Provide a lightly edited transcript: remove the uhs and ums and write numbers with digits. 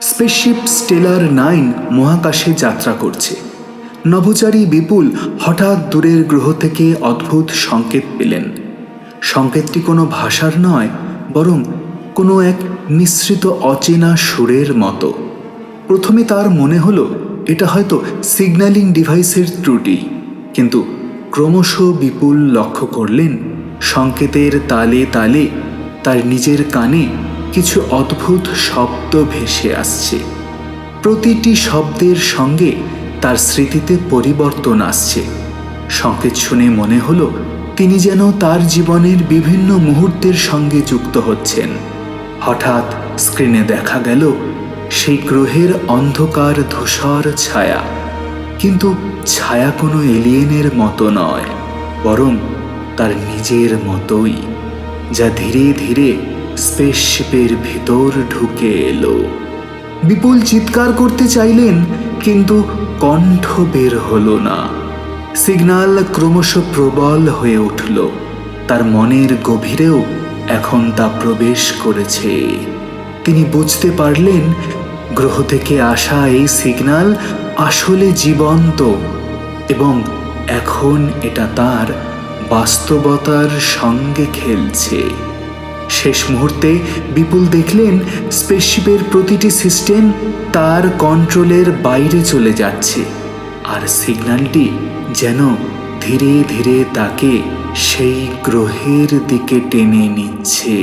Spaceship stellar 9 মহাকাশে যাত্রা করছে। নভোচারী বিপুল হঠাৎ দূরের গ্রহ থেকে অদ্ভুত সংকেত পেলেন। সংকেতটি কোনো ভাষার নয়, বরং কোনো এক মিশ্রিত অচেনা সুরের মতো। প্রথমে তার মনে হলো এটা হয়তো সিগন্যালিং ডিভাইসের ত্রুটি, কিন্তু ক্রমশ বিপুল লক্ষ্য করলেন সংকেতের তালে তালে তার নিজের কানে কিছু অদ্ভুত শব্দ ভেসে আসছে। প্রতিটি শব্দের সঙ্গে তার স্মৃতিতে পরিবর্তন আসছে। সংকেত শুনে মনে হলো তিনি যেন তার জীবনের বিভিন্ন মুহূর্তের সঙ্গে যুক্ত হচ্ছেন। হঠাৎ স্ক্রিনে দেখা গেল সেই গ্রহের অন্ধকার ধূসর ছায়া, কিন্তু ছায়া কোনো এলিয়েনের মতো নয়, বরং তার নিজের মতোই, যা ধীরে ধীরে স্পেসশিপের ভিতর ঢুকে এলো। বিপুল চিৎকার করতে চাইলেন, কিন্তু কণ্ঠ বের হলো না। সিগন্যাল ক্রমশ প্রবল হয়ে উঠল। তার মনের গভীরেও এখন তা প্রবেশ করেছে। তিনি বুঝতে পারলেন গ্রহ থেকে আসা এই সিগন্যাল আসলে জীবন্ত, এবং এখন এটা তার বাস্তবতার সঙ্গে খেলছে। শেষ মুহূর্তে বিপুল দেখলেন স্পেসশিপের প্রতিটি সিস্টেম তার কন্ট্রোলের বাইরে চলে যাচ্ছে, আর সিগন্যালটি যেন ধীরে ধীরে তাকে সেই গ্রহের দিকে টেনে নিচ্ছে।